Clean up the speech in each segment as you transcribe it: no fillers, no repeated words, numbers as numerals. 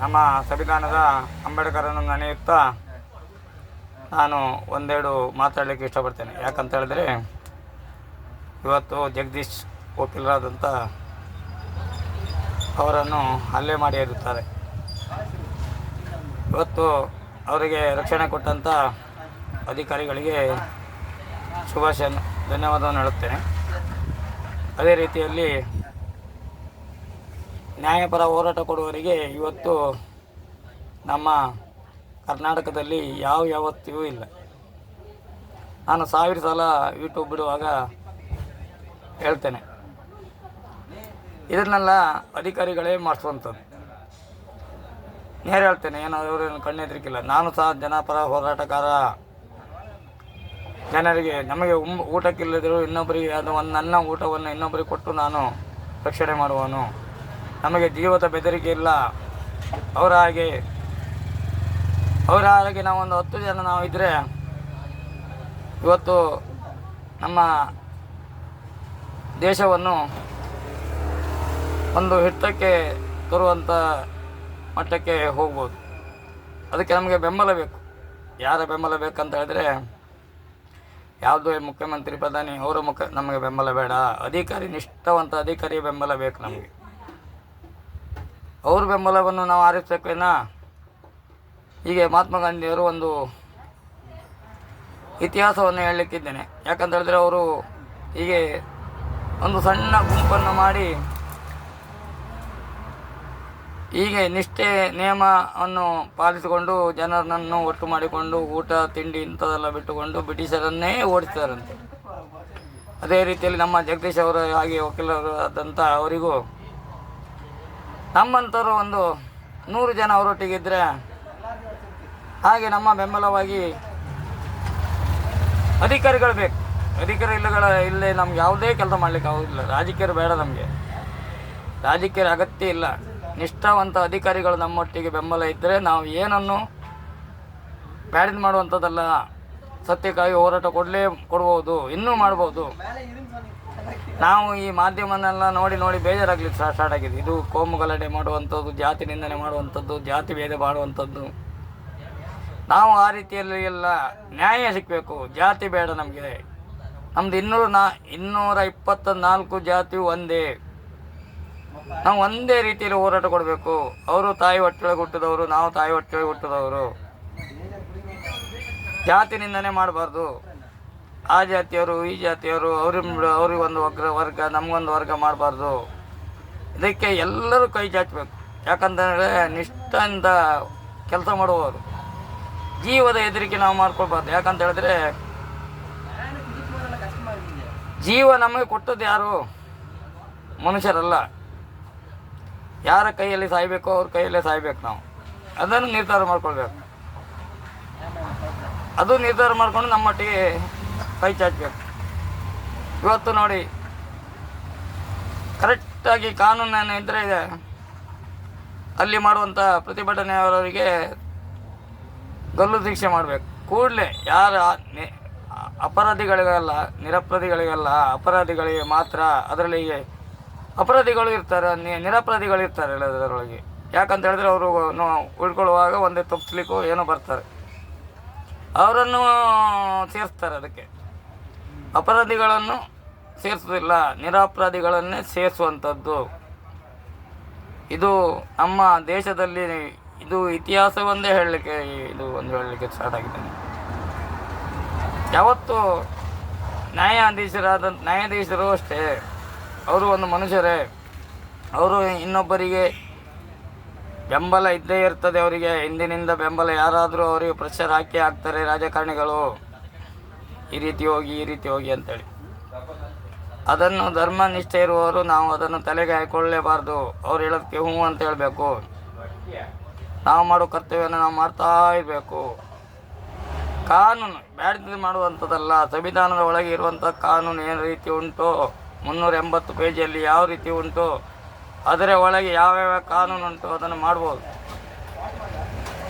ನಮ್ಮ ಸಂವಿಧಾನದ ಅಂಬೇಡ್ಕರನ್ನು ನೆನೆಯುತ್ತಾ ನಾನು ಒಂದೆರಡು ಮಾತಾಡಲಿಕ್ಕೆ ಇಷ್ಟಪಡ್ತೇನೆ. ಯಾಕಂತ ಹೇಳಿದ್ರೆ, ಇವತ್ತು ಜಗದೀಶ್ ವಕೀಲರಾದಂಥ ಅವರನ್ನು ಹಲ್ಲೆ ಮಾಡಿ ಇರುತ್ತಾರೆ. ಇವತ್ತು ಅವರಿಗೆ ರಕ್ಷಣೆ ಕೊಟ್ಟಂಥ ಅಧಿಕಾರಿಗಳಿಗೆ ಧನ್ಯವಾದವನ್ನು ಹೇಳುತ್ತೇನೆ. ಅದೇ ರೀತಿಯಲ್ಲಿ ನ್ಯಾಯಪರ ಹೋರಾಟ ಕೊಡುವವರಿಗೆ ಇವತ್ತು ನಮ್ಮ ಕರ್ನಾಟಕದಲ್ಲಿ ಯಾವತ್ತೂ ಇಲ್ಲ. ನಾನು 1000 ಸಲ ಯೂಟ್ಯೂಬ್ ಬಿಡುವಾಗ ಹೇಳ್ತೇನೆ, ಇದನ್ನೆಲ್ಲ ಅಧಿಕಾರಿಗಳೇ ಮಾಡಿಸುವಂಥದ್ದು. ನೇರ ಹೇಳ್ತೇನೆ, ಏನೋ ಅವರೇನು ಕಣ್ಣೆದರಿಕಿಲ್ಲ. ನಾನು ಸಹ ಜನಪರ ಹೋರಾಟಗಾರ. ಜನರಿಗೆ ನಮಗೆ ಊಟಕ್ಕಿಲ್ಲದಿರೋ ಇನ್ನೊಬ್ಬರಿಗೆ ಅದು ನನ್ನ ಊಟವನ್ನು ಇನ್ನೊಬ್ಬರಿಗೆ ಕೊಟ್ಟು ನಾನು ರಕ್ಷಣೆ ಮಾಡುವನು. ನಮಗೆ ಜೀವದ ಬೆದರಿಕೆ ಇಲ್ಲ. ಅವರ ಹಾಗೆ ನಾವೊಂದು 10 ಜನ ನಾವು ಇದ್ದರೆ ಇವತ್ತು ನಮ್ಮ ದೇಶವನ್ನು ಒಂದು ಹಿಡಿತಕ್ಕೆ ತರುವಂಥ ಮಟ್ಟಕ್ಕೆ ಹೋಗ್ಬೋದು. ಅದಕ್ಕೆ ನಮಗೆ ಬೆಂಬಲ ಬೇಕು. ಯಾರ ಬೆಂಬಲ ಬೇಕಂತ ಹೇಳಿದ್ರೆ, ಯಾವುದೋ ಮುಖ್ಯಮಂತ್ರಿ ಪ್ರಧಾನಿ ಅವರ ನಮಗೆ ಬೆಂಬಲ ಬೇಡ. ನಿಷ್ಠಾವಂತ ಅಧಿಕಾರಿ ಬೆಂಬಲ ಬೇಕು ನಮಗೆ. ಅವ್ರ ಬೆಂಬಲವನ್ನು ನಾವು ಆರಿಸಬೇಕೇನಾ? ಹೀಗೆ ಮಹಾತ್ಮ ಗಾಂಧಿಯವರು ಒಂದು ಇತಿಹಾಸವನ್ನು ಹೇಳಲಿಕ್ಕಿದ್ದೇನೆ. ಯಾಕಂತ ಹೇಳಿದ್ರೆ, ಅವರು ಹೀಗೆ ಒಂದು ಸಣ್ಣ ಗುಂಪನ್ನು ಮಾಡಿ ಹೀಗೆ ನಿಷ್ಠೆ ನಿಯಮವನ್ನು ಪಾಲಿಸಿಕೊಂಡು ಜನರನ್ನು ಒಟ್ಟು ಮಾಡಿಕೊಂಡು ಊಟ ತಿಂಡಿ ಇಂಥದ್ದೆಲ್ಲ ಬಿಟ್ಟುಕೊಂಡು ಬ್ರಿಟಿಷರನ್ನೇ ಓಡಿಸ್ತಾರಂತೆ. ಅದೇ ರೀತಿಯಲ್ಲಿ ನಮ್ಮ ಜಗದೀಶ್ ಅವರು ಹಾಗೆ ವಕೀಲರು ಆದಂಥ ಅವರಿಗೂ ನಮ್ಮಂಥವ್ರು ಒಂದು 100 ಜನ ಅವರೊಟ್ಟಿಗಿದ್ದರೆ ಹಾಗೆ ನಮ್ಮ ಬೆಂಬಲವಾಗಿ ಅಧಿಕಾರಿಗಳು ಬೇಕು. ಇಲ್ಲೇ ನಮ್ಗೆ ಯಾವುದೇ ಕೆಲಸ ಮಾಡಲಿಕ್ಕೆ ಆಗೋದಿಲ್ಲ. ರಾಜಕೀಯರು ಬೇಡ ನಮಗೆ. ರಾಜಕೀಯರ ಅಗತ್ಯ ಇಲ್ಲ. ನಿಷ್ಠಾವಂತ ಅಧಿಕಾರಿಗಳು ನಮ್ಮೊಟ್ಟಿಗೆ ಬೆಂಬಲ ಇದ್ದರೆ ನಾವು ಏನನ್ನು ಬ್ಯಾಡಿದ್ ಮಾಡುವಂಥದ್ದಲ್ಲ. ಸತ್ಯಕ್ಕಾಗಿ ಹೋರಾಟ ಕೊಡ್ಬೋದು, ಇನ್ನೂ ಮಾಡ್ಬೋದು. ನಾವು ಈ ಮಾಧ್ಯಮನೆಲ್ಲ ನೋಡಿ ಬೇಜಾರಾಗ್ಲಿಕ್ಕೆ ಸ್ಟಾರ್ಟ್ ಆಗಿದೆ. ಇದು ಕೋಮು ಗಲಾಟೆ ಮಾಡುವಂಥದ್ದು, ಜಾತಿ ನಿಂದನೆ ಮಾಡುವಂಥದ್ದು, ಜಾತಿ ಭೇದ ಮಾಡುವಂಥದ್ದು. ನಾವು ಆ ರೀತಿಯಲ್ಲಿ ಎಲ್ಲ ನ್ಯಾಯ ಸಿಗಬೇಕು. ಜಾತಿ ಬೇಡ ನಮಗೆ. ನಮ್ಮದು 224 ಜಾತಿ ಒಂದೇ. ನಾವು ಒಂದೇ ರೀತಿಯಲ್ಲಿ ಹೋರಾಟ ಕೊಡಬೇಕು. ಅವರು ತಾಯಿ ಹೊಟ್ಟೆಯೊಳಗೆ ಹುಟ್ಟಿದವರು, ನಾವು ತಾಯಿ ಹೊಟ್ಟೆಯೊಳಗೆ ಹುಟ್ಟಿದವರು. ಜಾತಿ ನಿಂದನೆ ಮಾಡಬಾರ್ದು. ಆ ಜಾತಿಯವರು ಈ ಜಾತಿಯವರು ಅವ್ರಿಗೊಂದು ವರ್ಗ ನಮಗೊಂದು ವರ್ಗ ಮಾಡಬಾರ್ದು. ಇದಕ್ಕೆ ಎಲ್ಲರೂ ಕೈ ಚಾಚಬೇಕು. ಯಾಕಂತಂದರೆ ನಿಷ್ಠೆಯಿಂದ ಕೆಲಸ ಮಾಡುವವರು. ಜೀವದ ಹೆದರಿಕೆ ನಾವು ಮಾಡ್ಕೊಳ್ಬಾರ್ದು. ಯಾಕಂತ ಹೇಳಿದ್ರೆ, ಜೀವ ನಮಗೆ ಕೊಟ್ಟದ್ದು ಯಾರು? ಮನುಷ್ಯರಲ್ಲ. ಯಾರ ಕೈಯಲ್ಲಿ ಸಾಯಬೇಕೋ ಅವ್ರ ಕೈಯಲ್ಲೇ ಸಾಯ್ಬೇಕು. ನಾವು ಅದನ್ನು ನಿರ್ಧಾರ ಮಾಡ್ಕೊಳ್ಬೇಕು. ಅದು ನಿರ್ಧಾರ ಮಾಡ್ಕೊಂಡು ನಮ್ಮೊಟ್ಟಿಗೆ ಕೈ ಚಾಚಬೇಕು. ಇವತ್ತು ನೋಡಿ, ಕರೆಕ್ಟಾಗಿ ಕಾನೂನೇನು ಇದ್ದರೆ ಅಲ್ಲಿ ಮಾಡುವಂಥ ಪ್ರತಿಭಟನೆಯವರಿಗೆ ಗಲ್ಲು ಶಿಕ್ಷೆ ಮಾಡಬೇಕು ಕೂಡಲೇ. ಯಾರ ಅಪರಾಧಿಗಳಿಗಲ್ಲ, ನಿರಪರಾಧಿಗಳಿಗಲ್ಲ, ಅಪರಾಧಿಗಳಿಗೆ ಮಾತ್ರ. ಅದರಲ್ಲಿ ಅಪರಾಧಿಗಳು ಇರ್ತಾರೆ, ನಿರಪರಾಧಿಗಳು ಇರ್ತಾರೆ ಅದರೊಳಗೆ. ಯಾಕಂತ ಹೇಳಿದ್ರೆ, ಅವರು ಉಳ್ಕೊಳ್ಳುವಾಗ ಒಂದೇ ತಪ್ಪಿಸ್ಲಿಕ್ಕೂ ಏನೋ ಬರ್ತಾರೆ, ಅವರನ್ನು ಸೇರಿಸ್ತಾರೆ. ಅದಕ್ಕೆ ಅಪರಾಧಿಗಳನ್ನು ಸೇರಿಸೋದಿಲ್ಲ, ನಿರಪರಾಧಿಗಳನ್ನೇ ಸೇರಿಸುವಂಥದ್ದು. ಇದು ನಮ್ಮ ದೇಶದಲ್ಲಿ ಇದು ಇತಿಹಾಸವೊಂದೇ ಹೇಳಲಿಕ್ಕೆ ಸ್ಟಾರ್ಟ್ ಆಗಿದ್ದೇನೆ. ಯಾವತ್ತು ನ್ಯಾಯಾಧೀಶರು ಅಷ್ಟೇ, ಅವರು ಒಂದು ಮನುಷ್ಯರೇ. ಅವರು ಇನ್ನೊಬ್ಬರಿಗೆ ಬೆಂಬಲ ಇದ್ದೇ ಇರ್ತದೆ. ಅವರಿಗೆ ಹಿಂದಿನಿಂದ ಬೆಂಬಲ ಯಾರಾದರೂ ಅವರಿಗೆ ಪ್ರೆಷರ್ ಹಾಕ್ತಾರೆ ರಾಜಕಾರಣಿಗಳು, ಈ ರೀತಿ ಹೋಗಿ ಅಂತೇಳಿ. ಅದನ್ನು ಧರ್ಮನಿಷ್ಠೆ ಇರುವವರು ನಾವು ಅದನ್ನು ತಲೆಗೆ ಹಾಕೊಳ್ಳೇಬಾರ್ದು. ಅವ್ರು ಹೇಳೋದಕ್ಕೆ ಹ್ಞೂ ಅಂತ ಹೇಳಬೇಕು. ನಾವು ಮಾಡೋ ಕರ್ತವ್ಯನ ನಾವು ಮಾಡ್ತಾ ಇರಬೇಕು. ಕಾನೂನು ಬ್ಯಾಡ್ದು ಮಾಡುವಂಥದ್ದಲ್ಲ. ಸಂವಿಧಾನದ ಒಳಗೆ ಇರುವಂಥ ಕಾನೂನು ಏನು ರೀತಿ ಉಂಟು, 380 ಪೇಜಿಯಲ್ಲಿ ಯಾವ ರೀತಿ ಉಂಟು, ಅದರ ಒಳಗೆ ಯಾವ್ಯಾವ ಕಾನೂನು ಉಂಟು ಅದನ್ನು ಮಾಡ್ಬೋದು.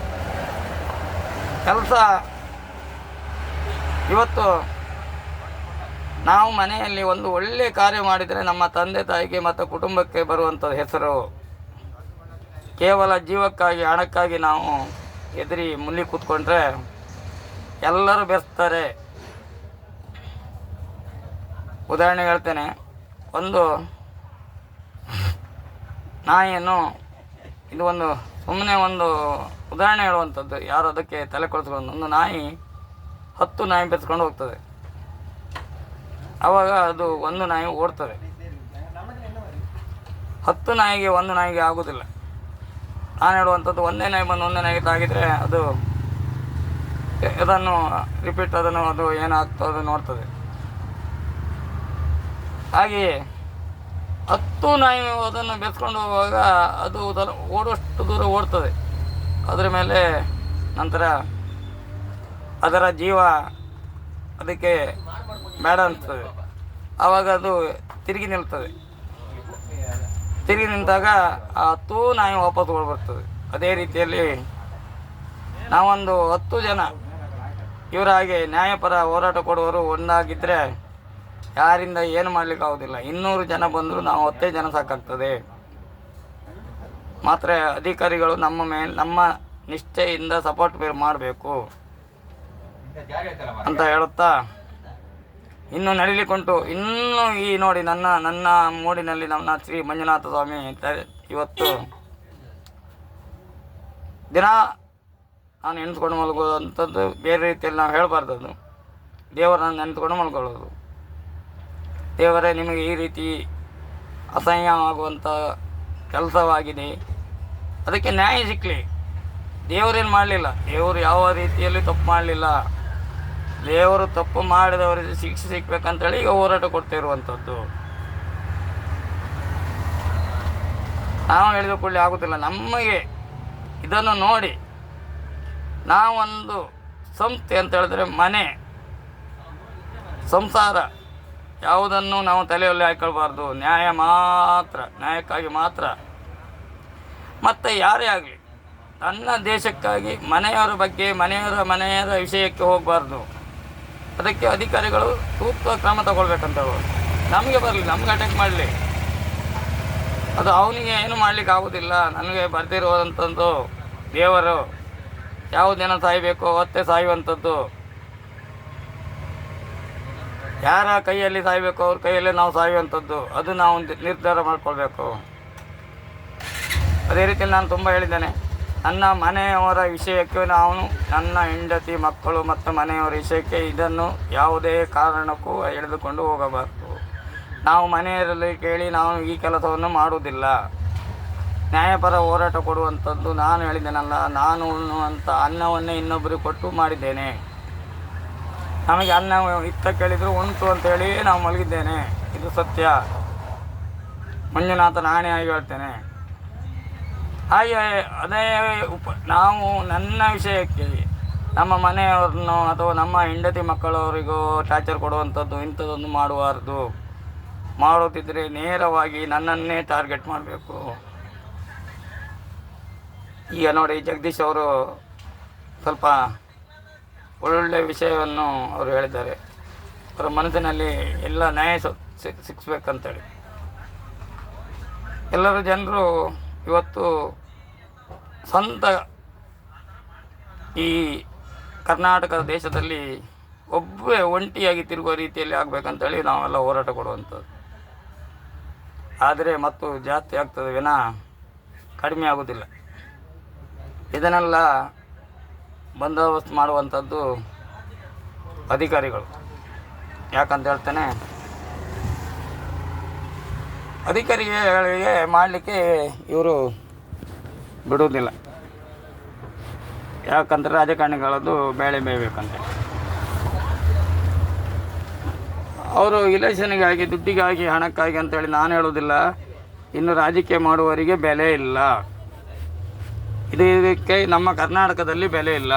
ಕೆಲಸ ಇವತ್ತು ನಾವು ಮನೆಯಲ್ಲಿ ಒಂದು ಒಳ್ಳೆಯ ಕಾರ್ಯ ಮಾಡಿದರೆ ನಮ್ಮ ತಂದೆ ತಾಯಿಗೆ ಮತ್ತು ಕುಟುಂಬಕ್ಕೆ ಬರುವಂಥದ್ದು ಹೆಸರು. ಕೇವಲ ಜೀವಕ್ಕಾಗಿ ಹಣಕ್ಕಾಗಿ ನಾವು ಎದುರಿ ಮುಲ್ಲಿ ಕೂತ್ಕೊಂಡ್ರೆ ಎಲ್ಲರೂ ಬೆರೆಸ್ತಾರೆ. ಉದಾಹರಣೆ ಹೇಳ್ತೇನೆ. ಒಂದು ನಾಯಿಯನ್ನು, ಇದು ಒಂದು ಸುಮ್ಮನೆ ಒಂದು ಉದಾಹರಣೆ ಹೇಳುವಂಥದ್ದು, ಯಾರು ಅದಕ್ಕೆ ತಲೆ ಕೊಡಿಸ್ಕೊಂಡು, ಒಂದು ನಾಯಿ 10 ನಾಯಿ ಬೆರೆಸ್ಕೊಂಡು ಹೋಗ್ತದೆ. ಆವಾಗ ಅದು ಒಂದು ನಾಯಿ ಓಡ್ತದೆ. 10 ನಾಯಿಗೆ ಒಂದು ನಾಯಿಗೆ ಆಗೋದಿಲ್ಲ. ನಾನು ಹೇಳುವಂಥದ್ದು, ಒಂದೇ ನಾಯಿ ಬಂದು ಒಂದೇ ನಾಯಿಗೆ ತಾಗಿದರೆ ಅದು ಅದನ್ನು ರಿಪೀಟ್ ಅದು ಏನಾಗ್ತದೆ ಅದು ನೋಡ್ತದೆ. ಹಾಗೆಯೇ 10 ನಾಯಿ ಅದನ್ನು ಬೆರೆಸ್ಕೊಂಡು ಹೋಗುವಾಗ ಅದು ಓಡುವಷ್ಟು ದೂರ ಓಡ್ತದೆ. ಅದರ ಮೇಲೆ ನಂತರ ಅದರ ಜೀವ ಅದಕ್ಕೆ ಬೇಡ ಅನಿಸ್ತದೆ. ಆವಾಗ ಅದು ತಿರುಗಿ ನಿಲ್ತದೆ. ತಿರುಗಿ ನಿಂತಾಗ ಆ 10 ನಾಯಿ ವಾಪಸ್ ಬರ್ತದೆ. ಅದೇ ರೀತಿಯಲ್ಲಿ ನಾವೊಂದು 10 ಜನ ಇವರ ಹಾಗೆ ನ್ಯಾಯಪರ ಹೋರಾಟ ಕೊಡುವವರು ಒಂದಾಗಿದ್ದರೆ ಯಾರಿಂದ ಏನು ಮಾಡಲಿಕ್ಕೆ ಆಗೋದಿಲ್ಲ. 200 ಜನ ಬಂದರೂ ನಾವು 10 ಜನ ಸಾಕಾಗ್ತದೆ. ಮಾತ್ರ ಅಧಿಕಾರಿಗಳು ನಮ್ಮ ನಿಷ್ಠೆಯಿಂದ ಸಪೋರ್ಟ್ ಮಾಡಬೇಕು ಅಂತ ಹೇಳುತ್ತಾ, ಇನ್ನು ನಡೀಲಿಕ್ಕುಂಟು. ಇನ್ನೂ ಈ ನೋಡಿ ನನ್ನ ಮೂಡಿನಲ್ಲಿ ನನ್ನ ಶ್ರೀ ಮಂಜುನಾಥ ಸ್ವಾಮಿ ಇವತ್ತು ದಿನ ನಾನು ನೆನೆಸ್ಕೊಂಡು ಮಲ್ಗೋದಂಥದ್ದು ಬೇರೆ ರೀತಿಯಲ್ಲಿ ನಾವು ಹೇಳಬಾರ್ದು. ಅದು ದೇವರನ್ನು ನೆನೆಸ್ಕೊಂಡು ಮಲ್ಕೊಳ್ಳೋದು. ದೇವರೇ, ನಿಮಗೆ ಈ ರೀತಿ ಅಸಹ್ಯವಾಗುವಂಥ ಕೆಲಸವಾಗಿದೆ, ಅದಕ್ಕೆ ನ್ಯಾಯ ಸಿಕ್ಕಲಿ. ದೇವರೇನು ಮಾಡಲಿಲ್ಲ, ದೇವರು ಯಾವ ರೀತಿಯಲ್ಲಿ ತಪ್ಪು ಮಾಡಲಿಲ್ಲ. ದೇವರು ತಪ್ಪು ಮಾಡಿದವರಿಗೆ ಶಿಕ್ಷೆ ಸಿಗ್ಬೇಕಂತೇಳಿ ಈಗ ಹೋರಾಟ ಕೊಡ್ತಿರುವಂಥದ್ದು. ನಾವು ಹೇಳಿದ ಕೂಡಲೇ ಆಗೋದಿಲ್ಲ. ನಮಗೆ ಇದನ್ನು ನೋಡಿ ನಾವೊಂದು ಸಂಸ್ಥೆ ಅಂತ ಹೇಳಿದ್ರೆ ಮನೆ, ಸಂಸಾರ ಯಾವುದನ್ನು ನಾವು ತಲೆಯಲ್ಲಿ ಹಾಕೊಳ್ಬಾರ್ದು. ನ್ಯಾಯಕ್ಕಾಗಿ ಮಾತ್ರ. ಮತ್ತು ಯಾರೇ ಆಗಲಿ ನನ್ನ ದೇಶಕ್ಕಾಗಿ ಮನೆಯವರ ಬಗ್ಗೆ ಮನೆಯವರ ವಿಷಯಕ್ಕೆ ಹೋಗಬಾರ್ದು. ಅದಕ್ಕೆ ಅಧಿಕಾರಿಗಳು ಸೂಕ್ತ ಕ್ರಮ ತಗೊಳ್ಬೇಕಂತ ಹೇಳೋದು. ನಮಗೆ ಬರಲಿ, ನಮ್ಗೆ ಅಟ್ಯಾಕ್ ಮಾಡಲಿ, ಅದು ಅವನಿಗೆ ಏನು ಮಾಡಲಿಕ್ಕೆ ಆಗೋದಿಲ್ಲ. ನನಗೆ ಬರ್ತಿರುವಂಥದ್ದು ದೇವರು ಯಾವ ದಿನ ಸಾಯಬೇಕು ಅವತ್ತೇ ಸಾಯುವಂಥದ್ದು. ಯಾರ ಕೈಯಲ್ಲಿ ಸಾಯಬೇಕು ಅವ್ರ ಕೈಯಲ್ಲೇ ನಾವು ಸಾಯುವಂಥದ್ದು. ಅದು ನಾವು ನಿರ್ಧಾರ ಮಾಡಿಕೊಳ್ಬೇಕು. ಅದೇ ರೀತಿಯಲ್ಲಿ ನಾನು ತುಂಬ ಹೇಳಿದ್ದೇನೆ. ನನ್ನ ಮನೆಯವರ ವಿಷಯಕ್ಕೆ ನನ್ನ ಹೆಂಡತಿ ಮಕ್ಕಳು ಮತ್ತು ಮನೆಯವರ ವಿಷಯಕ್ಕೆ ಇದನ್ನು ಯಾವುದೇ ಕಾರಣಕ್ಕೂ ಎಳೆದುಕೊಂಡು ಹೋಗಬಾರದು. ನಾವು ಮನೆಯಲ್ಲಿ ಕೇಳಿ ನಾವು ಈ ಕೆಲಸವನ್ನು ಮಾಡುವುದಿಲ್ಲ. ನ್ಯಾಯಪರ ಹೋರಾಟ ಕೊಡುವಂಥದ್ದು ನಾನು ಹೇಳಿದ್ದೇನಲ್ಲ, ನಾನು ಉಣ್ಣುವಂಥ ಅನ್ನವನ್ನೇ ಇನ್ನೊಬ್ಬರಿಗೆ ಕೊಟ್ಟು ಮಾಡಿದ್ದೇನೆ. ನಮಗೆ ಅನ್ನ ಇತ್ತ ಕೇಳಿದ್ರು ಉಂಟು ಅಂತೇಳಿ ನಾವು ಮಲಗಿದ್ದೇನೆ. ಇದು ಸತ್ಯ. ಮಂಜುನಾಥನ ಆಣೆಯಾಗಿ ಹೇಳ್ತೇನೆ. ಹಾಗೆ ಅದೇ ನಾವು ನನ್ನ ವಿಷಯಕ್ಕೆ ನಮ್ಮ ಮನೆಯವ್ರನ್ನೋ ಅಥವಾ ನಮ್ಮ ಹೆಂಡತಿ ಮಕ್ಕಳವರಿಗೂ ಟಾರ್ಚರ್ ಕೊಡುವಂಥದ್ದು ಇಂಥದ್ದೊಂದು ಮಾಡಬಾರ್ದು. ಮಾಡೋದಿದ್ದರೆ ನೇರವಾಗಿ ನನ್ನನ್ನೇ ಟಾರ್ಗೆಟ್ ಮಾಡಬೇಕು. ಈಗ ನೋಡಿ, ಜಗದೀಶ್ ಅವರು ಸ್ವಲ್ಪ ಒಳ್ಳೊಳ್ಳೆ ವಿಷಯವನ್ನು ಅವರು ಹೇಳಿದ್ದಾರೆ. ಅವರ ಮನಸ್ಸಿನಲ್ಲಿ ಎಲ್ಲ ನ್ಯಾಯ ಸಿಕ್ಸ್ಬೇಕಂತೇಳಿ ಎಲ್ಲರೂ ಜನರು ಇವತ್ತು ಸ್ವಂತ ಈ ಕರ್ನಾಟಕ ದೇಶದಲ್ಲಿ ಒಬ್ಬರೇ ಒಂಟಿಯಾಗಿ ತಿರುಗುವ ರೀತಿಯಲ್ಲಿ ಆಗಬೇಕಂತೇಳಿ ನಾವೆಲ್ಲ ಹೋರಾಟ ಕೊಡುವಂಥದ್ದು. ಆದರೆ ಮತ್ತು ಜಾಸ್ತಿ ಆಗ್ತದೆ ವಿನಃ ಕಡಿಮೆ ಆಗೋದಿಲ್ಲ. ಇದನ್ನೆಲ್ಲ ಬಂದೋಬಸ್ತ್ ಮಾಡುವಂಥದ್ದು ಅಧಿಕಾರಿಗಳು. ಯಾಕಂತ ಹೇಳ್ತೇನೆ, ಅಧಿಕಾರಿಗಳಿಗೆ ಮಾಡಲಿಕ್ಕೆ ಇವರು ಬಿಡುವುದಿಲ್ಲ. ಯಾಕಂದರೆ ರಾಜಕಾರಣಿಗಳದ್ದು ಬೇಳೆ ಬೇಯಬೇಕಂತ ಅವರು ಇಲೆಕ್ಷನ್ಗಾಗಿ, ದುಡ್ಡಿಗಾಗಿ, ಹಣಕ್ಕಾಗಿ ಅಂತೇಳಿ ನಾನು ಹೇಳೋದಿಲ್ಲ. ಇನ್ನು ರಾಜಕೀಯ ಮಾಡುವವರಿಗೆ ಬೆಲೆ ಇಲ್ಲ. ಇದಕ್ಕೆ ನಮ್ಮ ಕರ್ನಾಟಕದಲ್ಲಿ ಬೆಲೆ ಇಲ್ಲ.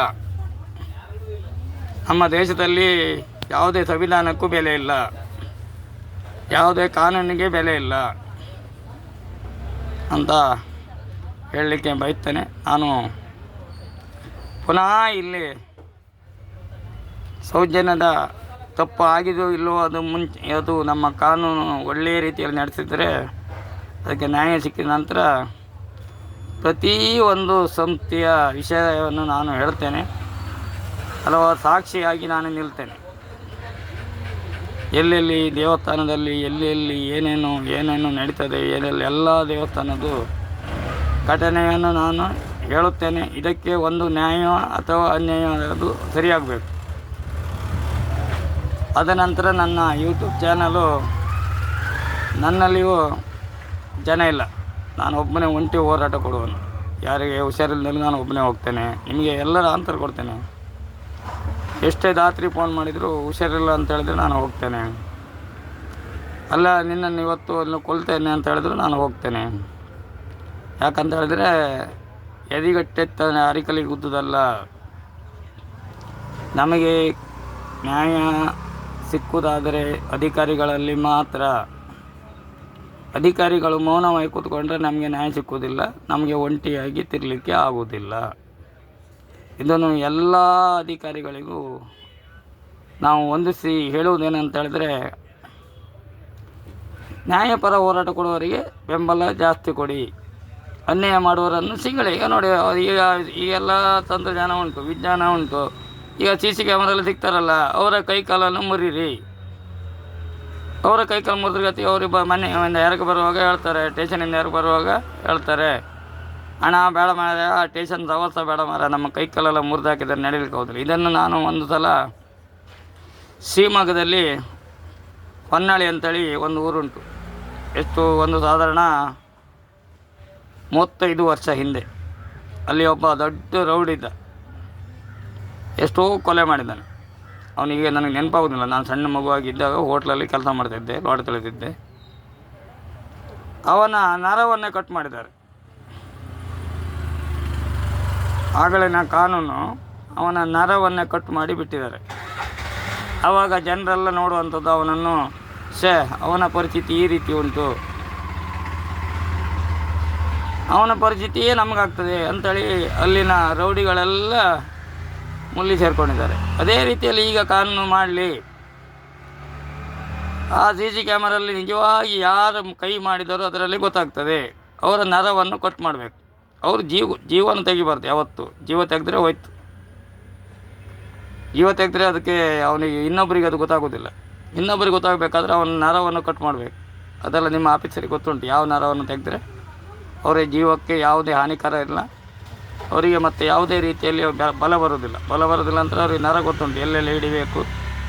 ನಮ್ಮ ದೇಶದಲ್ಲಿ ಯಾವುದೇ ಸಂವಿಧಾನಕ್ಕೂ ಬೆಲೆ ಇಲ್ಲ, ಯಾವುದೇ ಕಾನೂನಿಗೆ ಬೆಲೆ ಇಲ್ಲ ಅಂತ ಹೇಳಲಿಕ್ಕೆ ಬಯಸ್ತೇನೆ. ನಾನು ಪುನಃ ಇಲ್ಲಿ ಸೌಜನ್ಯದ ತಪ್ಪು ಆಗಿದೋ ಇಲ್ಲವೋ ಅದು ನಮ್ಮ ಕಾನೂನು ಒಳ್ಳೆಯ ರೀತಿಯಲ್ಲಿ ನಡೆಸಿದರೆ ಅದಕ್ಕೆ ನ್ಯಾಯ ಸಿಕ್ಕಿದ ನಂತರ ಪ್ರತಿಯೊಂದು ಸಂಸ್ಥೆಯ ವಿಷಯವನ್ನು ನಾನು ಹೇಳ್ತೇನೆ, ಹಲವಾರು ಸಾಕ್ಷಿಯಾಗಿ ನಾನು ನಿಲ್ತೇನೆ. ಎಲ್ಲೆಲ್ಲಿ ದೇವಸ್ಥಾನದಲ್ಲಿ ಎಲ್ಲೆಲ್ಲಿ ಏನೇನು ನಡೀತದೆ, ಎಲ್ಲ ದೇವಸ್ಥಾನದ್ದು ಘಟನೆಯನ್ನು ನಾನು ಹೇಳುತ್ತೇನೆ. ಇದಕ್ಕೆ ಒಂದು ನ್ಯಾಯ ಅಥವಾ ಅನ್ಯಾಯ ಅದು ಸರಿಯಾಗಬೇಕು. ಅದ ನಂತರ ನನ್ನ ಯೂಟ್ಯೂಬ್ ಚಾನಲು, ನನ್ನಲ್ಲಿಯೂ ಜನ ಇಲ್ಲ, ನಾನು ಒಬ್ಬನೇ ಒಂಟಿ ಹೋರಾಟ ಕೊಡುವನು. ಯಾರಿಗೆ ಹುಷಾರಿಲ್ಲದಲ್ಲಿ ನಾನು ಒಬ್ಬನೇ ಹೋಗ್ತೇನೆ. ನಿಮಗೆ ಎಲ್ಲರ ಆನ್ಸರ್ ಕೊಡ್ತೇನೆ. ಎಷ್ಟೇ ರಾತ್ರಿ ಫೋನ್ ಮಾಡಿದರೂ ಹುಷಾರಿಲ್ಲ ಅಂತ ಹೇಳಿದ್ರೆ ನಾನು ಹೋಗ್ತೇನೆ. ಅಲ್ಲ, ನಿನ್ನನ್ನು ಇವತ್ತು ಅಲ್ಲಿ ಕೊಲ್ತೇನೆ ಅಂತ ಹೇಳಿದ್ರು ನಾನು ಹೋಗ್ತೇನೆ. ಯಾಕಂತ ಹೇಳಿದ್ರೆ ಎದಿಗಟ್ಟೆತ್ತಾನೆ ಅರಿಕಲಿಗೆ ಗುದ್ದದಲ್ಲ. ನಮಗೆ ನ್ಯಾಯ ಸಿಕ್ಕುವುದಾದರೆ ಅಧಿಕಾರಿಗಳಲ್ಲಿ ಮಾತ್ರ. ಅಧಿಕಾರಿಗಳು ಮೌನವಾಗಿ ಕೂತ್ಕೊಂಡ್ರೆ ನಮಗೆ ನ್ಯಾಯ ಸಿಕ್ಕುವುದಿಲ್ಲ, ನಮಗೆ ಒಂಟಿಯಾಗಿ ತಿರ್ಲಿಕ್ಕೆ ಆಗುವುದಿಲ್ಲ. ಇದನ್ನು ಎಲ್ಲ ಅಧಿಕಾರಿಗಳಿಗೂ ನಾವು ಹೊಂದಿಸಿ ಹೇಳುವುದೇನಂತ ಹೇಳಿದ್ರೆ, ನ್ಯಾಯಪರ ಹೋರಾಟ ಕೊಡುವವರಿಗೆ ಬೆಂಬಲ ಜಾಸ್ತಿ ಕೊಡಿ, ಅನ್ಯಾಯ ಮಾಡುವವರನ್ನು ಸಿಂಗಳಿ. ಈಗ ನೋಡಿ, ಈಗೆಲ್ಲ ತಂತ್ರಜ್ಞಾನ ಉಂಟು, ವಿಜ್ಞಾನ ಉಂಟು. ಈಗ CC ಕ್ಯಾಮರಲ್ಲಿ ಸಿಗ್ತಾರಲ್ಲ, ಅವರ ಕೈಕಾಲನ್ನು ಮುರಿರಿ. ಅವರ ಕೈಕಾಲು ಮುರಿದ್ರಗತಿ ಅವ್ರಿಗೆ ಮನೆಯಿಂದ ಯಾರಿಗೆ ಬರುವಾಗ ಹೇಳ್ತಾರೆ, ಸ್ಟೇಷನಿಂದ ಯಾರಿಗೆ ಬರುವಾಗ ಹೇಳ್ತಾರೆ, ಹಣ ಬೇಡ ಮಾರ, ಸ್ಟೇಷನ್ ಸವಾಸ ಬೇಡ ಮಾರ, ನಮ್ಮ ಕೈಕಾಲೆಲ್ಲ ಮುರಿದು ಹಾಕಿದರೆ ನಡೀಲಿಕ್ಕೆ ಹೋದಿಲ್ಲ. ಇದನ್ನು ನಾನು ಒಂದು ಸಲ ಶಿವಮೊಗ್ಗದಲ್ಲಿ ಹೊನ್ನಾಳಿ ಅಂತೇಳಿ ಒಂದು ಊರುಂಟು. ಒಂದು ಸಾಧಾರಣ 35 ವರ್ಷ ಹಿಂದೆ ಅಲ್ಲಿ ಒಬ್ಬ ದೊಡ್ಡ ರೌಡಿ ಇದ್ದ. ಎಷ್ಟೋ ಕೊಲೆ ಮಾಡಿದ್ದಾನೆ. ಅವನಿಗೆ ನನಗೆ ನೆನಪಾಗೋದಿಲ್ಲ. ನಾನು ಸಣ್ಣ ಮಗುವಾಗಿದ್ದಾಗ ಹೋಟ್ಲಲ್ಲಿ ಕೆಲಸ ಮಾಡ್ತಿದ್ದೆ, ಲಾಡ್ ತಿಳಿದಿದ್ದೆ. ಅವನ ನರವನ್ನೇ ಕಟ್ ಮಾಡಿದ್ದಾರೆ. ಆಗಳಿನ ಕಾನೂನು ಅವನ ನರವನ್ನೇ ಕಟ್ ಮಾಡಿ ಬಿಟ್ಟಿದ್ದಾರೆ. ಆವಾಗ ಜನರೆಲ್ಲ ನೋಡುವಂಥದ್ದು ಅವನನ್ನು, ಅವನ ಪರಿಸ್ಥಿತಿ ಈ ರೀತಿ ಉಂಟು, ಅವನ ಪರಿಸ್ಥಿತಿಯೇ ನಮಗಾಗ್ತದೆ ಅಂಥೇಳಿ ಅಲ್ಲಿನ ರೌಡಿಗಳೆಲ್ಲ ಮುಲ್ಲಿ ಸೇರಿಕೊಂಡಿದ್ದಾರೆ. ಅದೇ ರೀತಿಯಲ್ಲಿ ಈಗ ಕಾನೂನು ಮಾಡಲಿ. ಆ CC ಕ್ಯಾಮರಲ್ಲಿ ನಿಜವಾಗಿ ಯಾರು ಕೈ ಮಾಡಿದರೂ ಅದರಲ್ಲಿ ಗೊತ್ತಾಗ್ತದೆ. ಅವರ ನರವನ್ನು ಕಟ್ ಮಾಡಬೇಕು. ಅವರು ಜೀವನ ತೆಗಿಬಾರ್ದು. ಯಾವತ್ತು ಜೀವ ತೆಗೆದ್ರೆ ಹೋಯ್ತು. ಜೀವ ತೆಗೆದ್ರೆ ಅದಕ್ಕೆ ಅವನಿಗೆ ಇನ್ನೊಬ್ಬರಿಗೆ ಅದು ಗೊತ್ತಾಗೋದಿಲ್ಲ. ಇನ್ನೊಬ್ಬರಿಗೆ ಗೊತ್ತಾಗಬೇಕಾದ್ರೆ ಅವನ ನರವನ್ನು ಕಟ್ ಮಾಡಬೇಕು. ಅದೆಲ್ಲ ನಿಮ್ಮ ಆಫೀಸರಿಗೆ ಗೊತ್ತುಂಟು. ಯಾವ ನರವನ್ನು ತೆಗೆದ್ರೆ ಅವರ ಜೀವಕ್ಕೆ ಯಾವುದೇ ಹಾನಿಕರ ಇಲ್ಲ, ಅವರಿಗೆ ಮತ್ತು ಯಾವುದೇ ರೀತಿಯಲ್ಲಿ ಬಲ ಬರೋದಿಲ್ಲ ಅಂತ ಅವ್ರಿಗೆ ನರ ಗೊತ್ತುಂಟು. ಎಲ್ಲೆಲ್ಲಿ ಹಿಡಿಬೇಕು,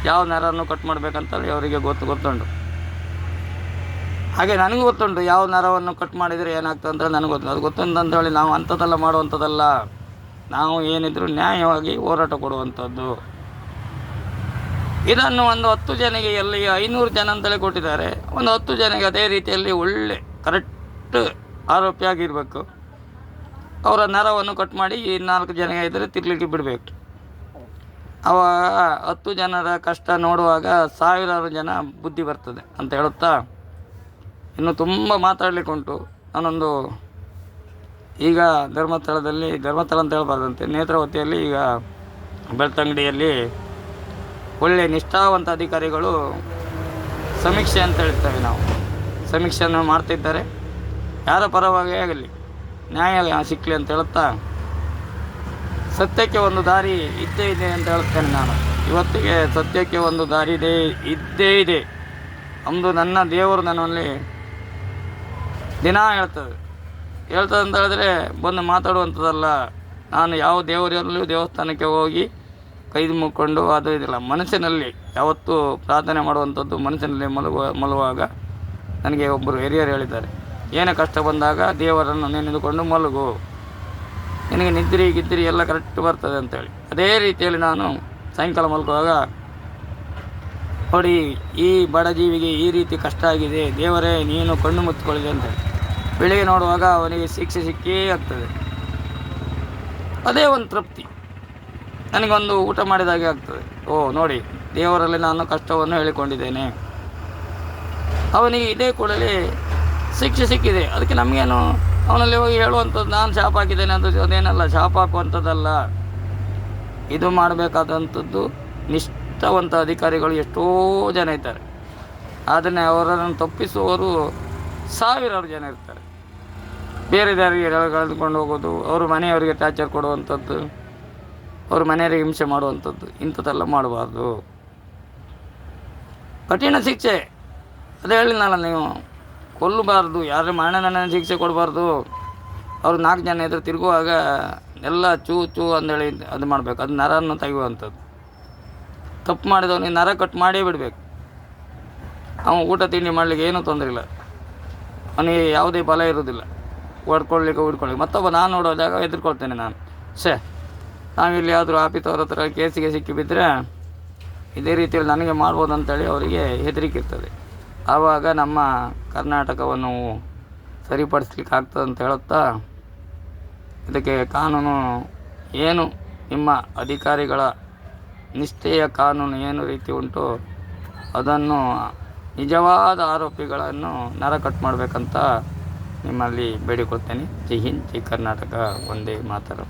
ಯಾವ ನರವನ್ನು ಕಟ್ ಮಾಡಬೇಕಂತೇಳಿ ಅವರಿಗೆ ಗೊತ್ತುಂಟು. ಹಾಗೆ ನನಗೂ ಗೊತ್ತುಂಟು ಯಾವ ನರವನ್ನು ಕಟ್ ಮಾಡಿದರೆ ಏನಾಗ್ತದೆ ಅಂತ ನನಗೆ ಗೊತ್ತು. ಅದು ಗೊತ್ತುಂಟು ಅಂತೇಳಿ ನಾವು ಅಂಥದ್ದೆಲ್ಲ ಮಾಡುವಂಥದ್ದಲ್ಲ. ನಾವು ಏನಿದ್ರು ನ್ಯಾಯವಾಗಿ ಹೋರಾಟ ಕೊಡುವಂಥದ್ದು. ಇದನ್ನು ಒಂದು 10 ಜನಕ್ಕೆ, ಎಲ್ಲಿ 500 ಜನ ಅಂತೇಳಿ ಕೊಟ್ಟಿದ್ದಾರೆ. ಒಂದು 10 ಜನಕ್ಕೆ ಅದೇ ರೀತಿಯಲ್ಲಿ ಒಳ್ಳೆ ಕರೆಕ್ಟ್ ಆರೋಪಿಯಾಗಿರಬೇಕು. ಅವರ ನರವನ್ನು ಕಟ್ ಮಾಡಿ 4 ಜನ ಇದ್ದರೆ ತಿರ್ಲಿಕ್ಕೆ ಬಿಡಬೇಕು. ಆವಾಗ 10 ಜನರ ಕಷ್ಟ ನೋಡುವಾಗ ಸಾವಿರಾರು ಜನ ಬುದ್ಧಿ ಬರ್ತದೆ ಅಂತ ಹೇಳುತ್ತಾ, ಇನ್ನು ತುಂಬ ಮಾತಾಡಲಿಕ್ಕೆ ಉಂಟು. ನಾನೊಂದು ಈಗ ಧರ್ಮಸ್ಥಳ ಅಂತ ಹೇಳ್ಬಾರ್ದಂತೆ, ನೇತ್ರಾವತಿಯಲ್ಲಿ ಈಗ ಬೆಳ್ತಂಗಡಿಯಲ್ಲಿ ಒಳ್ಳೆಯ ನಿಷ್ಠಾವಂತ ಅಧಿಕಾರಿಗಳು ಸಮೀಕ್ಷೆ ಅಂತ ಹೇಳ್ತೇವೆ ನಾವು, ಸಮೀಕ್ಷೆಯನ್ನು ಮಾಡ್ತಿದ್ದಾರೆ. ಯಾರ ಪರವಾಗಿ ಆಗಲಿ ನ್ಯಾಯ ಸಿಕ್ಕಲಿ ಅಂತ ಹೇಳುತ್ತಾ, ಸತ್ಯಕ್ಕೆ ಒಂದು ದಾರಿ ಇದ್ದೇ ಇದೆ ಅಂತ ಹೇಳುತ್ತೇನೆ ನಾನು. ಇವತ್ತಿಗೆ ಸತ್ಯಕ್ಕೆ ಒಂದು ದಾರಿ ಇದ್ದೇ ಇದೆ. ಅಂದು ನನ್ನ ದೇವರು ನನ್ನಲ್ಲಿ ದಿನ ಹೇಳ್ತದೆ ಅಂತ ಹೇಳಿದ್ರೆ ಬಂದು ಮಾತಾಡುವಂಥದ್ದಲ್ಲ. ನಾನು ಯಾವ ದೇವರಲ್ಲೂ ದೇವಸ್ಥಾನಕ್ಕೆ ಹೋಗಿ ಕೈ ಮುಕ್ಕೊಂಡು ಅದು ಇದಿಲ್ಲ. ಮನಸ್ಸಿನಲ್ಲಿ ಯಾವತ್ತೂ ಪ್ರಾರ್ಥನೆ ಮಾಡುವಂಥದ್ದು. ಮನಸ್ಸಿನಲ್ಲಿ ಮಲಗುವಾಗ ನನಗೆ ಒಬ್ಬರು ಹಿರಿಯರು ಹೇಳಿದ್ದಾರೆ, ಏನೇ ಕಷ್ಟ ಬಂದಾಗ ದೇವರನ್ನು ನೆನೆದುಕೊಂಡು ಮಲಗು, ನಿನಗೆ ನಿದ್ರಿ ಎಲ್ಲ ಕರೆಕ್ಟ್ ಬರ್ತದೆ ಅಂತೇಳಿ. ಅದೇ ರೀತಿಯಲ್ಲಿ ನಾನು ಸಾಯಂಕಾಲ ಮಲಗುವಾಗ, ನೋಡಿ ಈ ಬಡ ಜೀವಿಗೆ ಈ ರೀತಿ ಕಷ್ಟ ಆಗಿದೆ, ದೇವರೇ ನೀನು ಕಣ್ಣು ಮುಚ್ಚಿಕೊಳ್ಳಿದೆ ಅಂತೇಳಿ ಬೆಳಿಗ್ಗೆ ನೋಡುವಾಗ ಅವನಿಗೆ ಶಿಕ್ಷೆ ಸಿಕ್ಕೇ ಆಗ್ತದೆ. ಅದೇ ಒಂದು ತೃಪ್ತಿ, ನನಗೊಂದು ಊಟ ಮಾಡಿದಾಗೆ ಆಗ್ತದೆ. ನೋಡಿ ದೇವರಲ್ಲಿ ನಾನು ಕಷ್ಟವನ್ನು ಹೇಳಿಕೊಂಡಿದ್ದೇನೆ, ಅವನಿಗೆ ಇದೇ ಕೂಡಲೇ ಶಿಕ್ಷೆ ಸಿಕ್ಕಿದೆ. ಅದಕ್ಕೆ ನಮಗೇನು ಅವನಲ್ಲಿ ಹೋಗಿ ಹೇಳುವಂಥದ್ದು ನಾನು ಶಾಪ ಹಾಕಿದ್ದೇನೆ ಅದೇನಲ್ಲ, ಶಾಪ ಹಾಕುವಂಥದ್ದಲ್ಲ. ಇದು ಮಾಡಬೇಕಾದಂಥದ್ದು ನಿಷ್ಠಾವಂತ ಅಧಿಕಾರಿಗಳು ಎಷ್ಟೋ ಜನ ಇದ್ದಾರೆ. ಅದನ್ನೇ ಅವರನ್ನು ತಪ್ಪಿಸುವವರು ಸಾವಿರಾರು ಜನ ಇರ್ತಾರೆ. ಬೇರೆ ದಾರಿಗೆ ಕಳೆದುಕೊಂಡು ಹೋಗೋದು, ಅವರು ಮನೆಯವರಿಗೆ ಟಾರ್ಚರ್ ಕೊಡುವಂಥದ್ದು, ಅವ್ರ ಮನೆಯವರಿಗೆ ಹಿಂಸೆ ಮಾಡುವಂಥದ್ದು, ಇಂಥದ್ದೆಲ್ಲ ಮಾಡಬಾರ್ದು. ಕಠಿಣ ಶಿಕ್ಷೆ, ಅದೇ ಹೇಳಿದ್ನಲ್ಲ, ನೀವು ಕೊಲ್ಲಬಾರ್ದು, ಯಾರು ಮರಣದಂಡನೆ ಶಿಕ್ಷೆ ಕೊಡಬಾರ್ದು. ಅವರು 4 ಜನ ಎದುರು ತಿರುಗುವಾಗ ಎಲ್ಲ ಚೂ ಚೂ ಅಂದೇಳಿ ಅದು ಮಾಡಬೇಕು, ಅದು ನರನ್ನು ತೆಗೆಯುವಂಥದ್ದು. ತಪ್ಪು ಮಾಡಿದವನಿಗೆ ನರ ಕಟ್ ಮಾಡೇ ಬಿಡಬೇಕು. ಅವನು ಊಟ ತಿಂಡಿ ಮಾಡಲಿಕ್ಕೆ ಏನೂ ತೊಂದರೆ ಇಲ್ಲ, ಅವನಿಗೆ ಯಾವುದೇ ಬಲ ಇರೋದಿಲ್ಲ, ಹೊಡ್ಕೊಳ್ಳಿಕ್ಕೆ. ಮತ್ತೊಬ್ಬ ನಾನು ನೋಡೋ ಜಾಗ ಎದುರ್ಕೊಳ್ತೇನೆ ನಾನು. ನಾವಿಲ್ಲಿ ಯಾವ್ದಾದ್ರು ಆಫೀಸವ್ರ ಹತ್ರ ಕೇಸಿಗೆ ಸಿಕ್ಕಿಬಿದ್ದರೆ ಇದೇ ರೀತಿಯಲ್ಲಿ ನನಗೆ ಮಾಡ್ಬೋದು ಅಂತೇಳಿ ಅವರಿಗೆ ಹೆದರಿಕೆ ಇರ್ತದೆ. ಆವಾಗ ನಮ್ಮ ಕರ್ನಾಟಕವನ್ನು ಸರಿಪಡಿಸ್ಲಿಕ್ಕೆ ಆಗ್ತದೆ ಅಂತ ಹೇಳುತ್ತಾ, ಇದಕ್ಕೆ ಕಾನೂನು ಏನು, ನಿಮ್ಮ ಅಧಿಕಾರಿಗಳ ನಿಷ್ಠೆಯ ಕಾನೂನು ಏನು ರೀತಿ ಉಂಟು ಅದನ್ನು ನಿಜವಾದ ಆರೋಪಿಗಳನ್ನು ನರ ಕಟ್ ಮಾಡಬೇಕಂತ ನಿಮ್ಮಲ್ಲಿ ಬೇಡಿಕೊಳ್ತೇನೆ. ಜೈ ಹಿಂದ್, ಜೈ ಕರ್ನಾಟಕ, ಒಂದೇ ಮಾತರಂ.